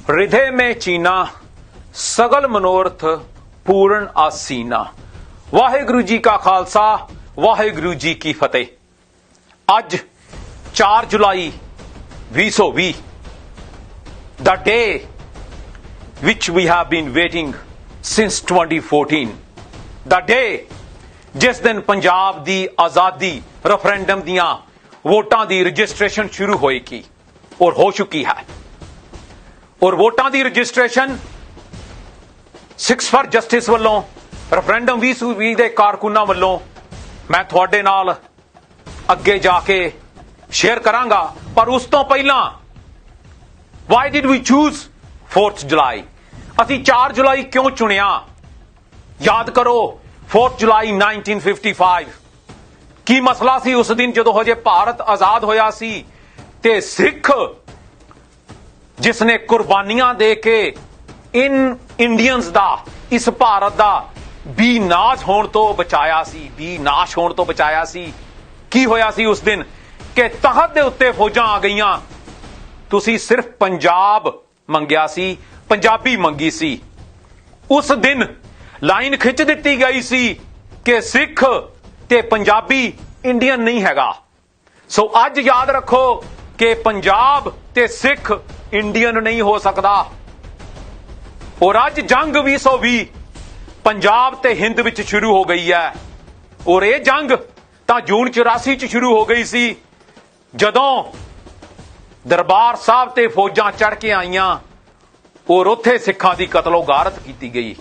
हृदय में चीना सगल मनोरथ पूर्ण आसीना। वाहिगुरु जी का खालसा वाहिगुरु जी की फतेह। अज 4 जुलाई 2020, the day which we have been waiting since 2014, the day जिस दिन पंजाब दी आजादी रेफरेंडम दियां वोटां दी रजिस्ट्रेशन शुरू होएगी और हो चुकी है। और वोटां दी रजिस्ट्रेशन 6 फॉर जस्टिस ਵੱਲੋਂ रेफरेंडम 2020 ਦੇ ਕਾਰਕੁਨਾਂ ਵੱਲੋਂ मैं ਤੁਹਾਡੇ ਨਾਲ ਅੱਗੇ ਜਾ ਕੇ शेयर करांगा। पर उस तो पहला why did we choose 4th जुलाई? ਅਸੀਂ 4 जुलाई क्यों चुनिया? याद करो 4th जुलाई 1955 की मसला सी उस दिन ਜਦੋਂ ਹਜੇ ਭਾਰਤ ਆਜ਼ਾਦ ਹੋਇਆ ਸੀ ਤੇ ਸਿੱਖ जिसने कुर्बानियां दे के इन इंडियंस दा इस भारत दा बीनाश होने तो बचाया सी, बीनाश होने तो बचाया सी। की होया सी उस दिन कि तहत दे उत्ते फौजां आ गईयां, तुसी सिर्फ पंजाब मंगिया सी, पंजाबी मंगी सी। उस दिन लाइन खिंच दित्ती गई सी कि सिख ते पंजाबी इंडियन नहीं हैगा। सो अज याद रखो कि पंजाब ते सिख इंडियन नहीं हो सकता। और अज जंग 2020 पंजाब ते हिंद विच शुरू हो गई है। और यह जंग तां जून 84 च शुरू हो गई सी जदों दरबार साहब ते फौजां चढ़ के आईयां और उत्थे सिखां दी कतलो गारत की गई।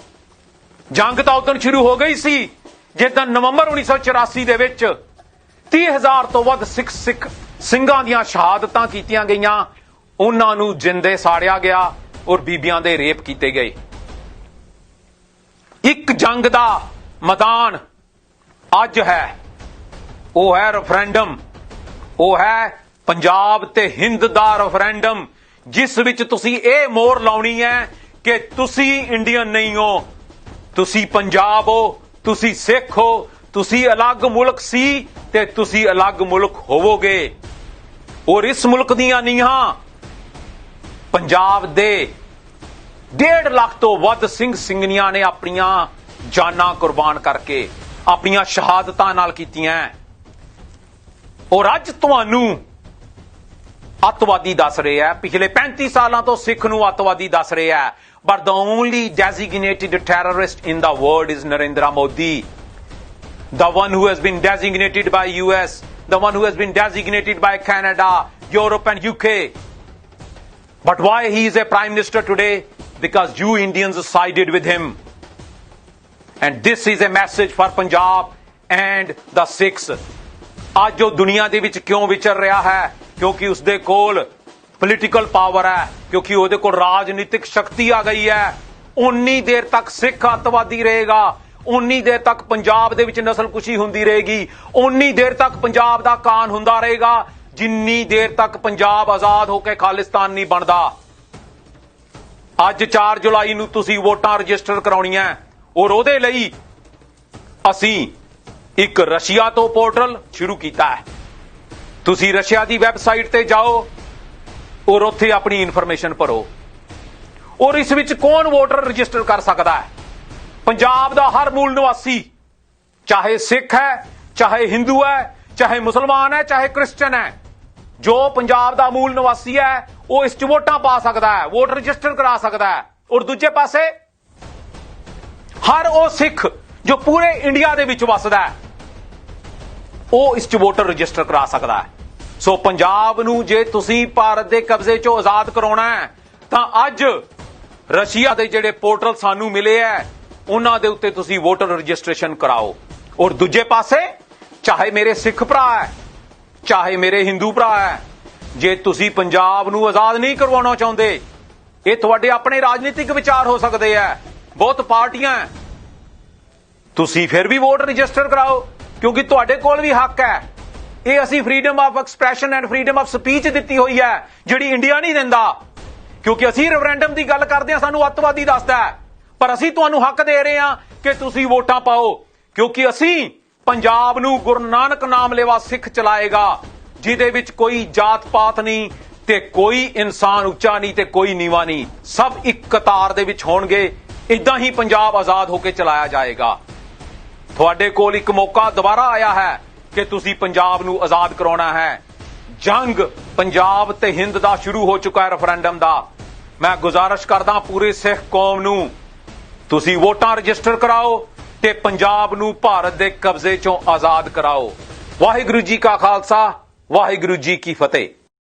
जंग तां उदन शुरू हो गई सी जिदन नवंबर 1984 दे विच 30,000 तो वध सिख ਸਿੰਘਾਂ ਦੀਆਂ ਸ਼ਹਾਦਤਾਂ ਕੀਤੀਆਂ ਗਈਆਂ, ਉਹਨਾਂ ਨੂੰ ਜਿੰਦੇ ਸਾੜਿਆ ਗਿਆ ਔਰ ਬੀਬੀਆਂ ਦੇ ਰੇਪ ਕੀਤੇ ਗਏ। ਇੱਕ ਜੰਗ ਦਾ ਮੈਦਾਨ ਅੱਜ ਹੈ, ਉਹ ਹੈ ਰੈਫਰੈਂਡਮ, ਉਹ ਹੈ ਪੰਜਾਬ ਤੇ ਹਿੰਦ ਦਾ ਰੈਫਰੈਂਡਮ, ਜਿਸ ਵਿੱਚ ਤੁਸੀਂ ਇਹ ਮੋਹਰ ਲਾਉਣੀ ਹੈ ਕਿ ਤੁਸੀਂ ਇੰਡੀਅਨ ਨਹੀਂ ਹੋ, ਤੁਸੀਂ ਪੰਜਾਬ ਹੋ, ਤੁਸੀਂ ਸਿੱਖ ਹੋ, ਤੁਸੀਂ ਅਲੱਗ ਮੁਲਕ ਸੀ ਤੇ ਤੁਸੀਂ ਅਲੱਗ ਮੁਲਕ ਹੋਵੋਗੇ। और इस मुल्क दियां नीहां पंजाब दे 1.5 लाख तो वध सिंह सिंघनियां ने अपनियां जानां कुर्बान करके अपनियां शहादतां नाल कीतियां। और अज तुहानू अतवादी दस रहे है, पिछले 35 सालां तो सिख नू अतवादी दस रहे है। But the only designated terrorist in the world is Narendra Modi, the one who has been designated by US, the one who has been designated by Canada, Europe and UK. But why he is a prime minister today? Because you Indians sided with him. And this is a message for Punjab and the Sikhs. आज जो दुनिया दे विच क्यों विचर रहा है? क्योंकि उसदे कोल political power है, क्योंकि ਉਹਦੇ ਕੋਲ राजनीतिक शक्ति आ गई है। उन्नी देर तक सिख अतवादी रहेगा, उन्नी देर तक पंजाब दे विच नस्लकुशी हुंदी रहेगी, उन्नी देर तक पंजाब दा कान हुंदा रहेगा, जिन्नी देर तक पंजाब आजाद होके खालिस्तान नहीं बनदा। अज 4 जुलाई नूं तुसीं वोटां रजिस्टर कराउणीआं और ਉਹਦੇ ਲਈ ਅਸੀਂ ਇੱਕ रशिया तो पोर्टल शुरू कीता है। तुसीं रशिया दी वैबसाइट ते जाओ और उत्थे अपनी इन्फॉर्मेशन भरो। और इस विच कौन वोटर रजिस्टर कर सकदा है? पंजाब दा हर मूल निवासी, चाहे सिख है, चाहे हिंदू है, चाहे मुसलमान है, चाहे क्रिश्चियन है, जो पंजाब दा मूल निवासी है वो इस च वोटां पा सकदा है, वोट रजिस्टर करा सकदा है। और दूजे पासे हर वो सिख जो पूरे इंडिया दे विच वसदा है वो इस च वोटर रजिस्टर करा सकदा है। सो पंजाब नूं जे तुसीं भारत दे कब्जे चों आजाद कराउणा है तां अज रशिया दे जिहड़े पोर्टल सानू मिले है उन्हां दे उत्ते तुसीं वोटर रजिस्ट्रेशन कराओ। और दूजे पासे चाहे मेरे सिख भरा है, चाहे मेरे हिंदू भरा है, जे तुसीं पंजाब नूं आजाद नहीं करवाउणा चाहुंदे, ये तुहाडे अपने राजनीतिक विचार हो सकदे है, बहुत पार्टियां हैं, तुसीं फिर भी वोट रजिस्टर कराओ क्योंकि तुहाडे कोल भी हक है। ये असीं freedom of expression and freedom of speech दित्ती होई है जिहड़ी इंडिया नहीं दिंदा। क्योंकि असीं रेफरेंडम की गल करदे हां सानू अतवादी दसदा है, पर असीं तुहानू हक दे रहे हां कि तुसीं वोटां पाओ, क्योंकि असीं पंजाब नूं गुरु नानक नाम लेवा सिख चलाएगा, जिहदे विच कोई जात पात नहीं, ਤੇ ਕੋਈ ਇਨਸਾਨ ਉੱਚਾ ਨਹੀਂ ਤੇ ਕੋਈ ਨੀਵਾਂ ਨਹੀਂ, ਸਭ ਇੱਕ ਕਤਾਰ ਦੇ ਵਿੱਚ ਹੋਣਗੇ। ਇਦਾਂ ਹੀ ਪੰਜਾਬ ਆਜ਼ਾਦ ਹੋ ਕੇ ਚਲਾਇਆ ਜਾਏਗਾ। ਤੁਹਾਡੇ ਕੋਲ ਇੱਕ ਮੌਕਾ ਦੁਬਾਰਾ ਆਇਆ ਹੈ ਕਿ ਤੁਸੀਂ ਪੰਜਾਬ ਨੂੰ ਆਜ਼ਾਦ ਕਰਾਉਣਾ ਹੈ। ਜੰਗ ਪੰਜਾਬ ਤੇ ਹਿੰਦ ਦਾ ਸ਼ੁਰੂ ਹੋ ਚੁੱਕਾ ਹੈ ਰੈਫਰੈਂਡਮ ਦਾ। ਮੈਂ ਗੁਜ਼ਾਰਿਸ਼ ਕਰਦਾ ਪੂਰੇ ਸਿੱਖ ਕੌਮ ਨੂੰ, ਤੁਸੀਂ ਵੋਟਾਂ ਰਜਿਸਟਰ ਕਰਾਓ ਤੇ ਪੰਜਾਬ ਨੂੰ ਭਾਰਤ ਦੇ ਕਬਜ਼ੇ ਚੋਂ ਆਜ਼ਾਦ ਕਰਾਓ। ਵਾਹਿਗੁਰੂ ਜੀ ਕਾ ਖਾਲਸਾ, ਵਾਹਿਗੁਰੂ ਜੀ ਕੀ ਫਤਿਹ।